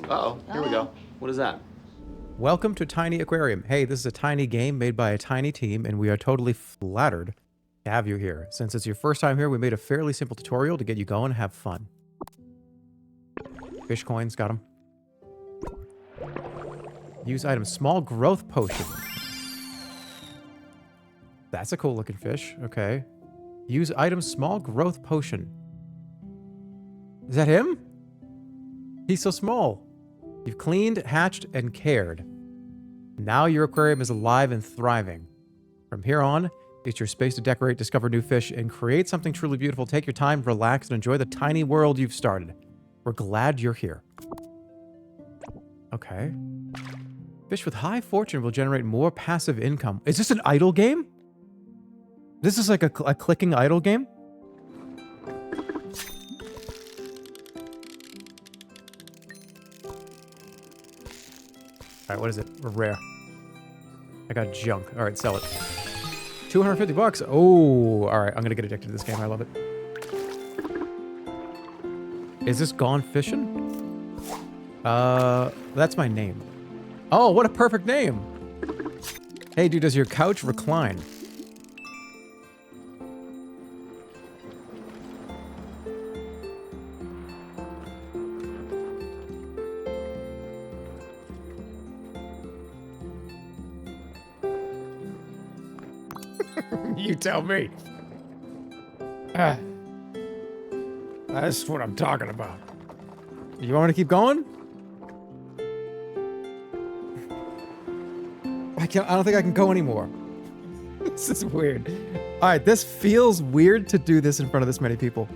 Uh-oh, here we go. What is that? Welcome to Tiny Aquarium. Hey, this is a tiny game made by a tiny team, and we are totally flattered to have you here. Since it's your first time here, we made a fairly simple tutorial to get you going and have fun. Fish coins, got them. Use item small growth potion. That's a cool looking fish. Okay. Use item small growth potion. Is that him? He's so small. You've cleaned, hatched, and cared. Now your aquarium is alive and thriving. From here on, it's your space to decorate, discover new fish, and create something truly beautiful. Take your time, relax, and enjoy the tiny world you've started. We're glad you're here. Okay. Fish with high fortune will generate more passive income. Is this an idle game? This is like a clicking idle game? Alright, what is it? We're rare. I got junk. Alright, sell it. 250 bucks. Oh, alright. I'm gonna get addicted to this game. I love it. Is this Gone Fishing? That's my name. Oh, what a perfect name! Hey, dude, does your couch recline? You tell me. That's what I'm talking about. You want me to keep going? I don't think I can go anymore. This is weird. Alright, this feels weird to do this in front of this many people.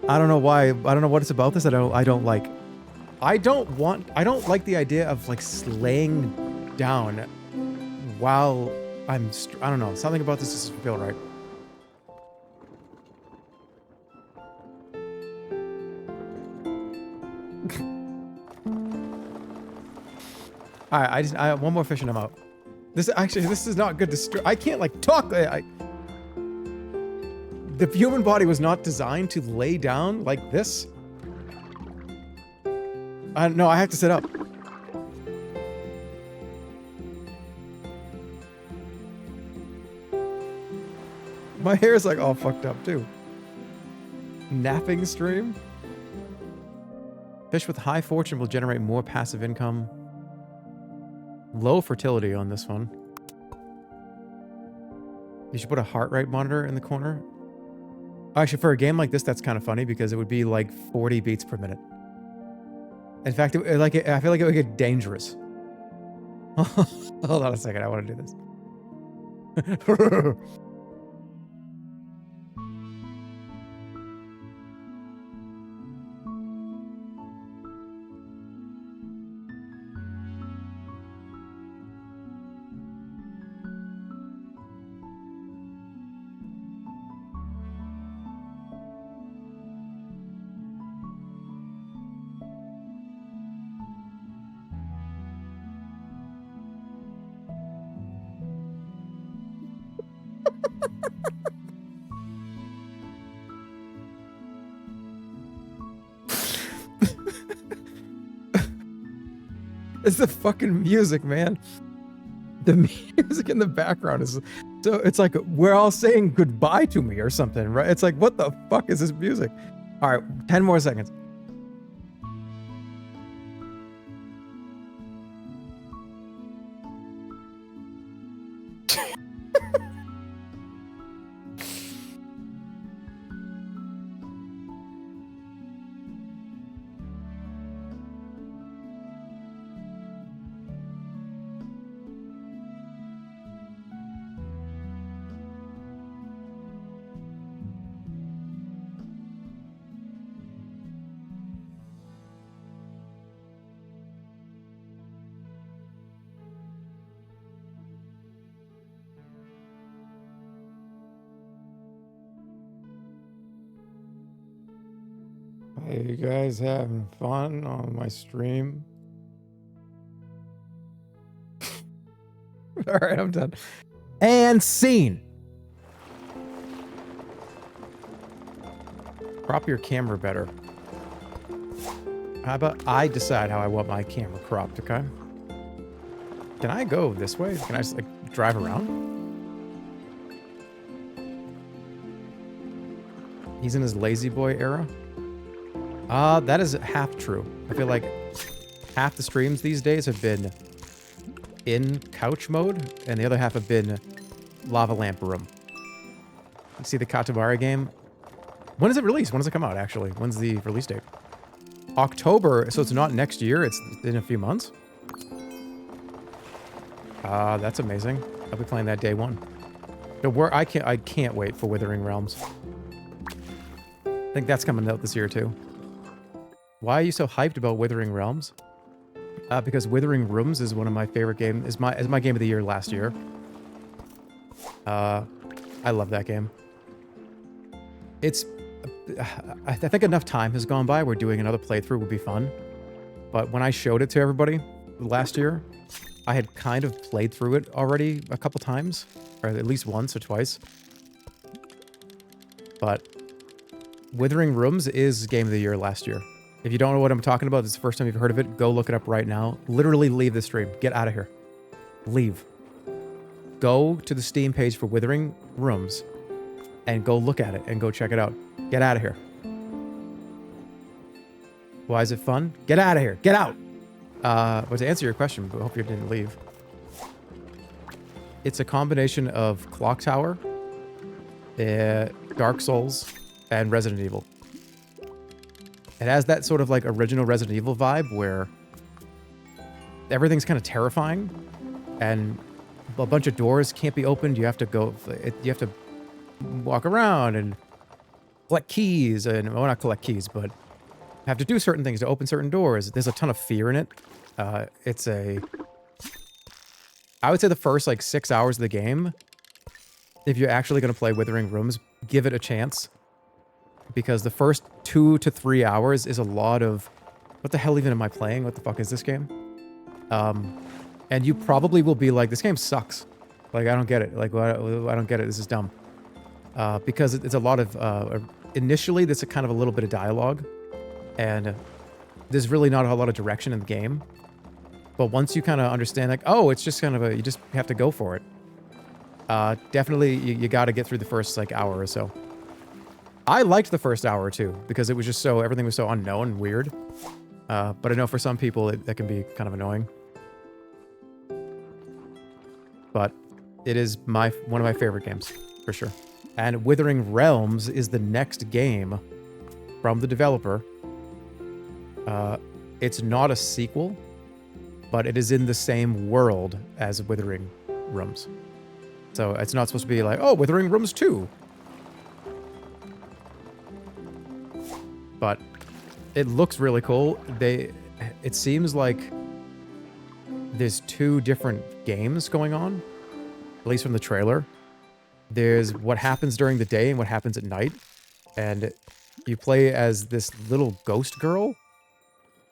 I don't know why. I don't know what it's about this. I don't like. I don't like the idea of like slaying down while I don't know. Something about this doesn't feel right. Alright, I one more fish and I'm out. This is not good to I can't like talk. The human body was not designed to lay down like this. No, I have to sit up. My hair is like all fucked up too. Napping stream. Fish with high fortune will generate more passive income. Low fertility on this one. You should put a heart rate monitor in the corner. Actually, for a game like this, that's kind of funny because it would be like 40 beats per minute. In fact, I feel like it would get dangerous. Hold on a second, I want to do this. It's the fucking music, man. The music in the background is so it's like we're all saying goodbye to me or something, right? It's like, what the fuck is this music? All right, 10 more seconds. Hey, you guys having fun on my stream? All right, I'm done. And scene. Prop your camera better. How about I decide how I want my camera cropped, okay? Can I go this way? Can I just, like, drive around? He's in his lazy boy era? That is half true. I feel like half the streams these days have been in couch mode, and the other half have been lava lamp room. You see the Katamari game? When does it release? When does it come out, actually? When's the release date? October, so it's not next year, it's in a few months. That's amazing. I'll be playing that day one. I can't wait for Withering Realms. I think that's coming out this year too. Why are you so hyped about Withering Realms? Because Withering Rooms is one of my favorite games. Is my game of the year last year. I love that game. It's I think enough time has gone by where doing another playthrough would be fun. But when I showed it to everybody last year, I had kind of played through it already a couple times, or at least once or twice. But Withering Rooms is game of the year last year. If you don't know what I'm talking about, this is the first time you've heard of it, go look it up right now. Literally leave the stream. Get out of here. Leave. Go to the Steam page for Withering Rooms and go look at it and go check it out. Get out of here. Why is it fun? Get out of here. Get out. But to answer your question, but I hope you didn't leave. It's a combination of Clock Tower, Dark Souls, and Resident Evil. It has that sort of like original Resident Evil vibe where everything's kind of terrifying and a bunch of doors can't be opened. You have to go, you have to walk around and collect keys and, well, not collect keys, but have to do certain things to open certain doors. There's a ton of fear in it. I would say the first like 6 hours of the game, if you're actually going to play Withering Rooms, give it a chance. Because the first 2 to 3 hours is a lot of, what the hell even am I playing? What the fuck is this game? And you probably will be like, this game sucks. Like, I don't get it. Like, I don't get it. This is dumb. Because it's a lot of, initially, there's a kind of a little bit of dialogue. And there's really not a lot of direction in the game. But once you kind of understand, like, oh, it's just kind of you just have to go for it. Definitely, you got to get through the first, like, hour or so. I liked the first hour or two because it was just everything was so unknown and weird. But I know for some people that can be kind of annoying. But it is one of my favorite games, for sure. And Withering Realms is the next game from the developer. It's not a sequel, but it is in the same world as Withering Rooms. So it's not supposed to be like, oh, Withering Rooms 2. But it looks really cool. It seems like there's 2 different games going on, at least from the trailer. There's what happens during the day and what happens at night. And you play as this little ghost girl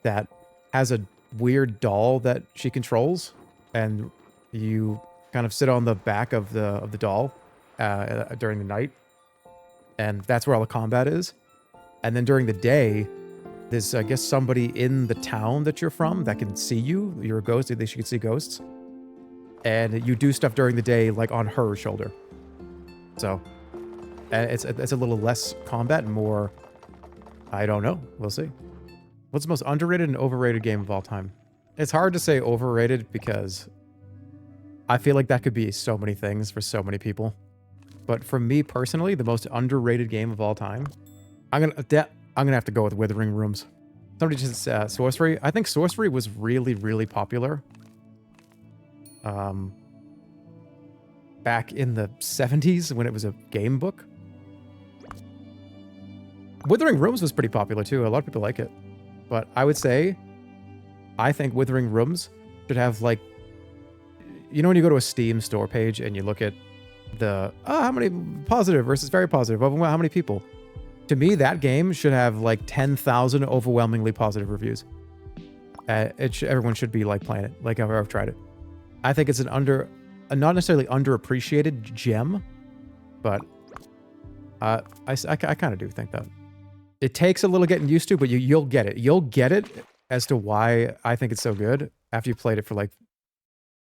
that has a weird doll that she controls. And you kind of sit on the back of the doll during the night. And that's where all the combat is. And then during the day, there's, I guess, somebody in the town that you're from that can see you. You're a ghost. She can see ghosts. And you do stuff during the day, like on her shoulder. So, it's a little less combat and more, I don't know. We'll see. What's the most underrated and overrated game of all time? It's hard to say overrated because I feel like that could be so many things for so many people. But for me personally, the most underrated game of all time, I'm gonna have to go with Withering Rooms. Somebody just said Sorcery. I think Sorcery was really, really popular. Back in the 70s when it was a game book. Withering Rooms was pretty popular too. A lot of people like it. But I would say, I think Withering Rooms should have like, you know when you go to a Steam store page and you look at the, how many positive versus very positive, how many people? To me, that game should have like 10,000 overwhelmingly positive reviews. Everyone should be like playing it, like I've tried it. I think it's a not necessarily underappreciated gem, but I kind of do think that. It takes a little getting used to, but you'll get it. You'll get it as to why I think it's so good after you played it for like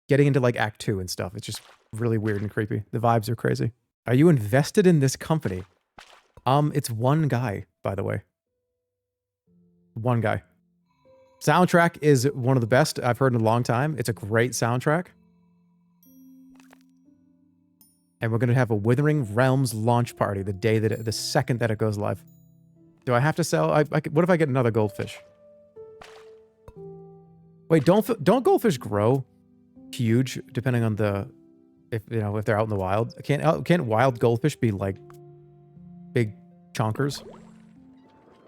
getting into like Act 2 and stuff. It's just really weird and creepy. The vibes are crazy. Are you invested in this company? It's one guy, by the way. One guy. Soundtrack is one of the best I've heard in a long time. It's a great soundtrack. And we're going to have a Withering Realms launch party the second that it goes live. Do I have to sell? What if I get another goldfish? Wait, don't goldfish grow huge depending on if they're out in the wild? Can't wild goldfish be like big chonkers?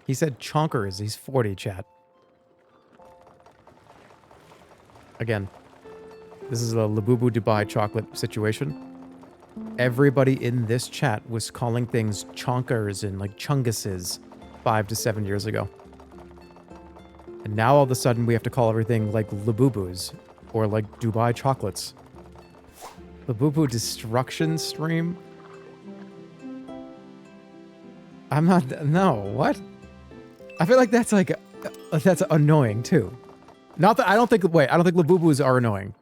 He said chonkers. He's 40, chat. Again, this is a Labubu Dubai chocolate situation. Everybody in this chat was calling things chonkers and like chunguses 5 to 7 years ago. And now all of a sudden we have to call everything like Labubus or like Dubai chocolates. Labubu destruction stream? I'm not, no, what? I feel like that's like, that's annoying too. Not that, I don't think Labubus are annoying.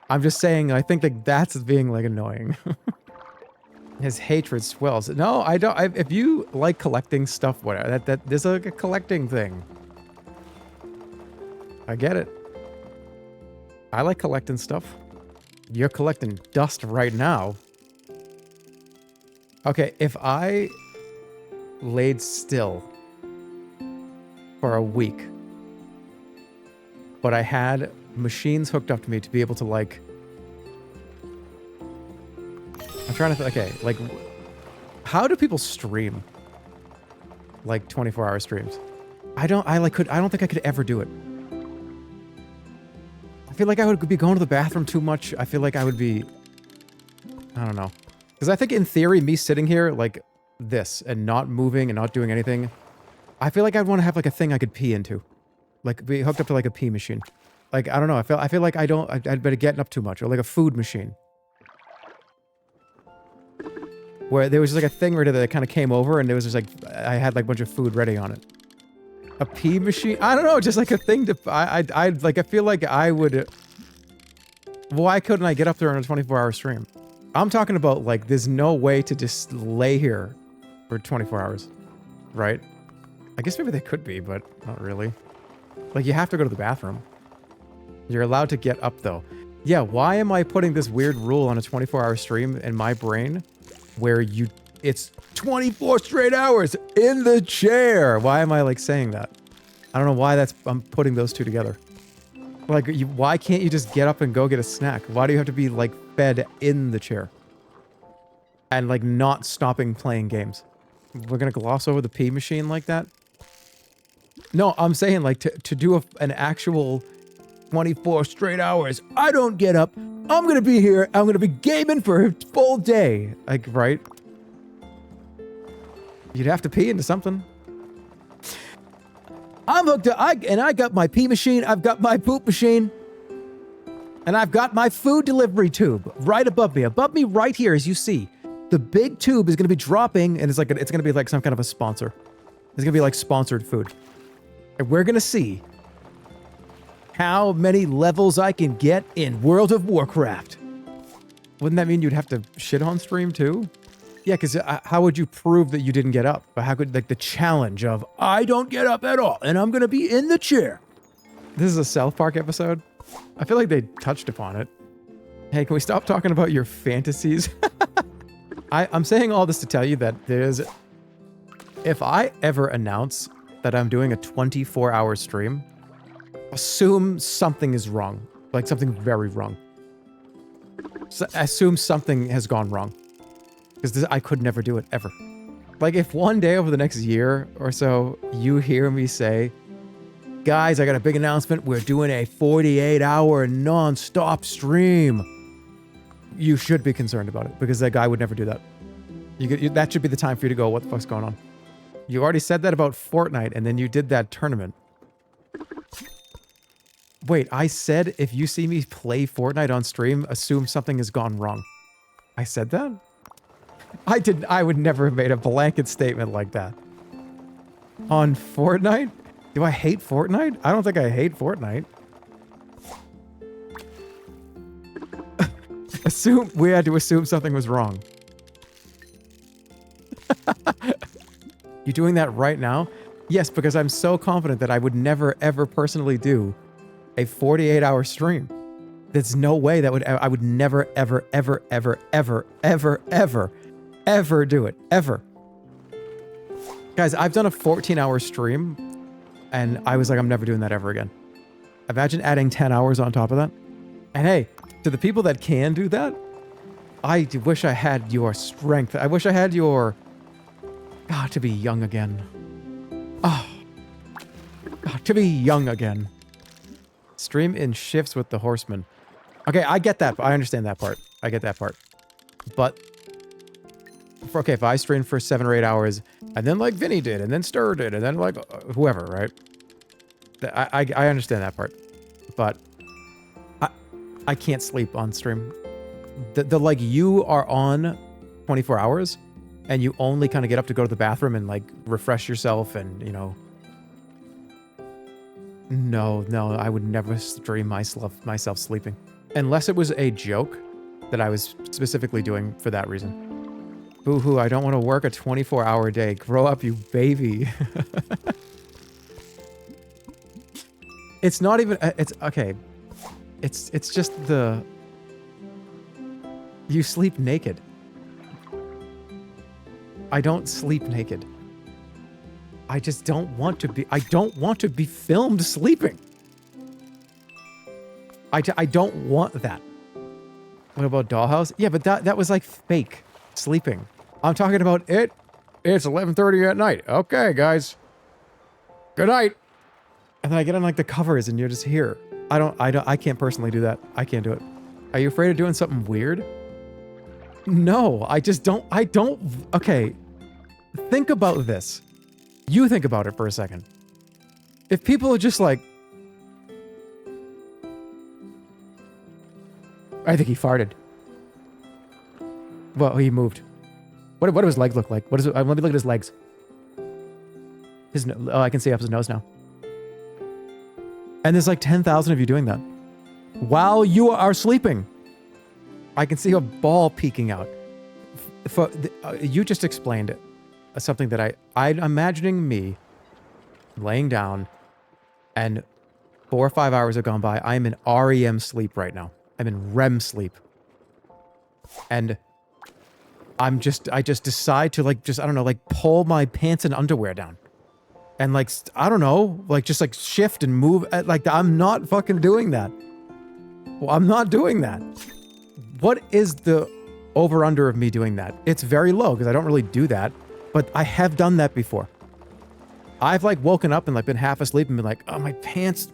I'm just saying, I think that that's being like annoying. His hatred swells. No, I don't. If you like collecting stuff, whatever, there's like a collecting thing. I get it. I like collecting stuff. You're collecting dust right now. Okay, if I laid still for a week, but I had machines hooked up to me to be able to like... I'm trying to okay, like, how do people stream like 24-hour streams? I don't think I could ever do it. I feel like I would be going to the bathroom too much. I feel like I would be, I don't know. Because I think in theory, me sitting here like this and not moving and not doing anything, I feel like I'd want to have like a thing I could pee into. Like be hooked up to like a pee machine. Like, I don't know. I feel like I'd better getting up too much, or like a food machine. Where there was just like a thing right there that kind of came over and there was just like, I had like a bunch of food ready on it. A pee machine? I don't know, just like a thing to, I feel like I would, why couldn't I get up there on a 24-hour stream? I'm talking about like, there's no way to just lay here for 24 hours, right? I guess maybe they could be, but not really. Like, you have to go to the bathroom. You're allowed to get up though. Yeah, why am I putting this weird rule on a 24-hour stream in my brain where it's 24 straight hours in the chair? Why am I like saying that? I don't know why I'm putting those two together. Like, why can't you just get up and go get a snack? Why do you have to be like fed in the chair? And like not stopping playing games? We're gonna gloss over the pee machine like that? No, I'm saying like to do an actual 24 straight hours. I don't get up. I'm gonna be here. I'm gonna be gaming for a full day. Like, right? You'd have to pee into something. I'm hooked up. I got my pee machine. I've got my poop machine. And I've got my food delivery tube right above me. Above me right here, as you see. The big tube is gonna be dropping, and it's gonna be like some kind of a sponsor. It's gonna be like sponsored food. And we're gonna see how many levels I can get in World of Warcraft. Wouldn't that mean you'd have to shit on stream too? Yeah, because how would you prove that you didn't get up? Or how could, like, the challenge of, I don't get up at all, and I'm gonna be in the chair. This is a South Park episode. I feel like they touched upon it. Hey, can we stop talking about your fantasies? I'm saying all this to tell you that if I ever announce that I'm doing a 24-hour stream, assume something is wrong. Like something very wrong. So assume something has gone wrong. Because I could never do it, ever. Like if one day over the next year or so, you hear me say, guys, I got a big announcement. We're doing a 48-hour non-stop stream. You should be concerned about it, because that guy would never do that. That should be the time for you to go, what the fuck's going on? You already said that about Fortnite, and then you did that tournament. Wait, I said if you see me play Fortnite on stream, assume something has gone wrong. I said that? I would never have made a blanket statement like that. On Fortnite? Do I hate Fortnite? I don't think I hate Fortnite. We had to assume something was wrong. You doing that right now? Yes, because I'm so confident that I would never, ever personally do a 48-hour stream. There's no way that I would never, ever, ever, ever, ever, ever, ever, ever do it. Ever. Guys, I've done a 14-hour stream, and I was like, I'm never doing that ever again. Imagine adding 10 hours on top of that. And hey, to the people that can do that, I wish I had your strength. I wish I had your... God, to be young again. Oh. God, to be young again. Stream in shifts with the horseman. Okay, I get that. I understand that part. I get that part. But... Okay, if I stream for 7 or 8 hours, and then like Vinny did, and then Stir did, and then like whoever, right? I understand that part. But... I can't sleep on stream. The like, you are on 24 hours, and you only kind of get up to go to the bathroom and like refresh yourself and, you know. No, I would never stream myself sleeping. Unless it was a joke that I was specifically doing for that reason. Boo-hoo, I don't want to work a 24-hour day. Grow up, you baby. It's not even, it's, okay. It's just the... You sleep naked. I don't sleep naked. I just don't want to be... I don't want to be filmed sleeping. I don't want that. What about Dollhouse? Yeah, but that was like fake sleeping. I'm talking about it. It's 11:30 at night. Okay, guys. Good night. And then I get on like the covers and you're just here. I can't personally do that. I can't do it. Are you afraid of doing something weird? No, I just don't. Okay. Think about this. You think about it for a second. If people are just like... I think he farted. Well, he moved. What do his legs look like? What is it? Let me look at his legs. Oh, I can see up his nose now. And there's like 10,000 of you doing that. While you are sleeping. I can see a ball peeking out. You just explained it. Something that I'm imagining me laying down and 4 or 5 hours have gone by. I'm in REM sleep right now. I'm in REM sleep. And I just decide to like, I don't know, like pull my pants and underwear down. And like, I don't know, like just like shift and move. Like, I'm not fucking doing that. Well, I'm not doing that. What is the over-under of me doing that? It's very low because I don't really do that. But I have done that before. I've like woken up and like been half asleep and been like, oh, my pants,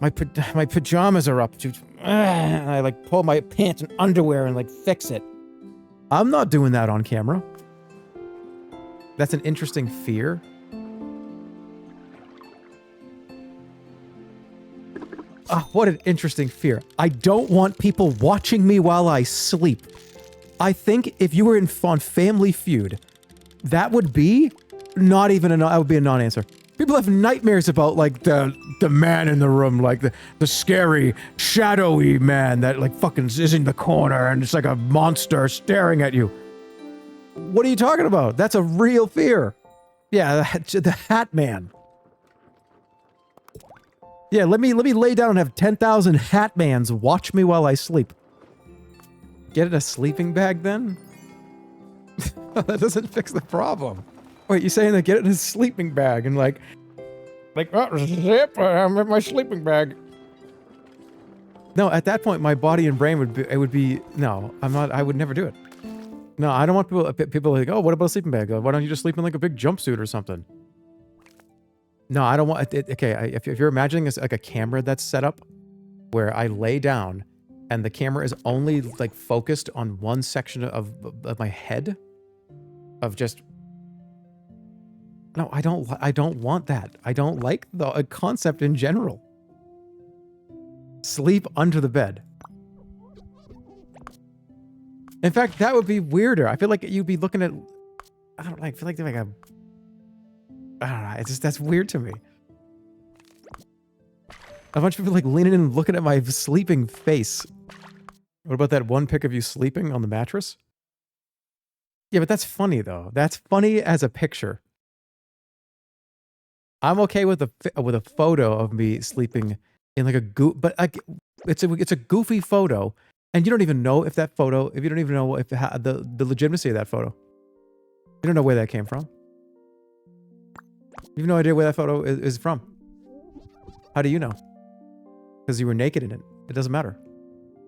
my pajamas are up. And I like pull my pants and underwear and like fix it. I'm not doing that on camera. That's an interesting fear. What an interesting fear. I don't want people watching me while I sleep. I think if you were on Family Feud, that would be not even that would be a non-answer. People have nightmares about like the man in the room, like the scary, shadowy man that like fucking is in the corner and it's like a monster staring at you. What are you talking about? That's a real fear. Yeah, the Hat Man. Yeah, let me lay down and have 10,000 Hat Mans watch me while I sleep. Get in a sleeping bag then? That doesn't fix the problem. Wait, you're saying that get it in a sleeping bag and like, oh, zip, I'm in my sleeping bag. No, at that point, my body and brain would be, no, I'm not, I would never do it. No, I don't want people like, oh, what about a sleeping bag? Why don't you just sleep in like a big jumpsuit or something? No, I don't want it. Okay, if you're imagining this like a camera that's set up where I lay down and the camera is only like focused on one section of my head of just... No, I don't want that. I don't like the concept in general. Sleep under the bed. In fact, that would be weirder. I feel like you'd be looking at... I don't know, I feel like they're like a... I don't know. It's just, that's weird to me. A bunch of people like leaning in and looking at my sleeping face. What about that one pic of you sleeping on the mattress? Yeah, but that's funny though. That's funny as a picture. I'm okay with a photo of me sleeping in like a but it's a goofy photo, and you don't even know if that photo, if you don't even know if the legitimacy of that photo. You don't know where that came from. You have no idea where that photo is from. How do you know? Because you were naked in it. It doesn't matter.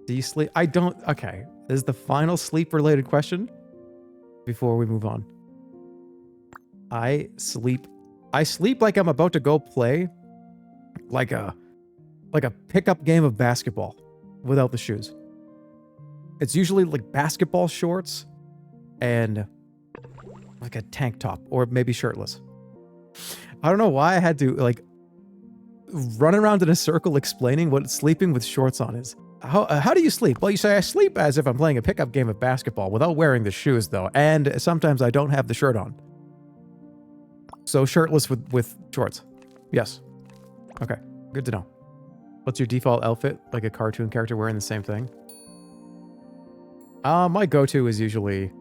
Do you sleep? I don't. Okay. This is the final sleep-related question before we move on. I sleep like I'm about to go play like a pickup game of basketball without the shoes. It's usually like basketball shorts and like a tank top or maybe shirtless. I don't know why I had to like run around in a circle explaining what sleeping with shorts on is. How do you sleep? Well, you say I sleep as if I'm playing a pickup game of basketball without wearing the shoes though, and sometimes I don't have the shirt on. So shirtless with shorts. Yes. Okay. Good to know. What's your default outfit? Like a cartoon character wearing the same thing? My go-to is usually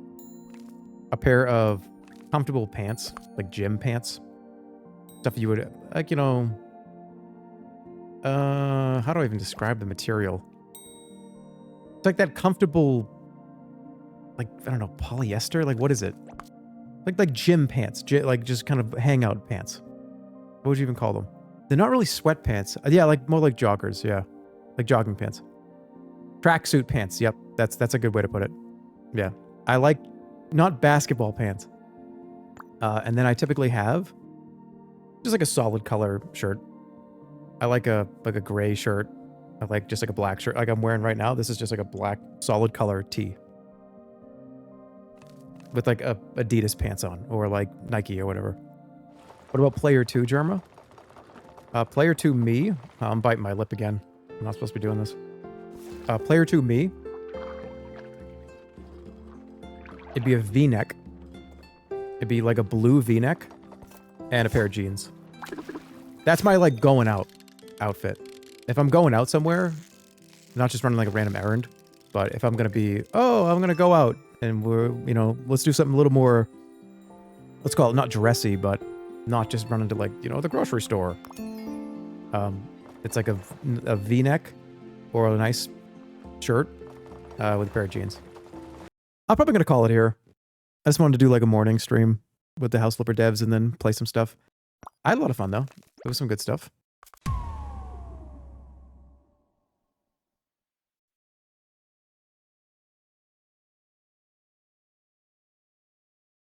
a pair of comfortable pants, like gym pants. Stuff you would, like, you know... how do I even describe the material? It's like that comfortable... like, I don't know, polyester? Like, what is it? Like gym pants. Like, just kind of hangout pants. What would you even call them? They're not really sweatpants. Yeah, like, more like joggers, yeah. Like jogging pants. Tracksuit pants, yep. That's a good way to put it. Yeah. I like... not basketball pants. And then I typically have... just like a solid color shirt. I like a gray shirt. I like just like a black shirt. Like I'm wearing right now. This is just like a black solid color tee. With like a Adidas pants on. Or like Nike or whatever. What about player 2, Jerma? Player 2 me. I'm biting my lip again. I'm not supposed to be doing this. Player 2 me. It'd be a V-neck. It'd be like a blue V-neck. And a pair of jeans. That's my, like, going out outfit. If I'm going out somewhere, not just running, like, a random errand, but if I'm gonna be, oh, I'm gonna go out, and we're, you know, let's do something a little more, let's call it not dressy, but not just running to, like, you know, the grocery store. It's like a V-neck or a nice shirt with a pair of jeans. I'm probably gonna call it here. I just wanted to do, like, a morning stream with the House Flipper devs and then play some stuff. I had a lot of fun, though. It was some good stuff.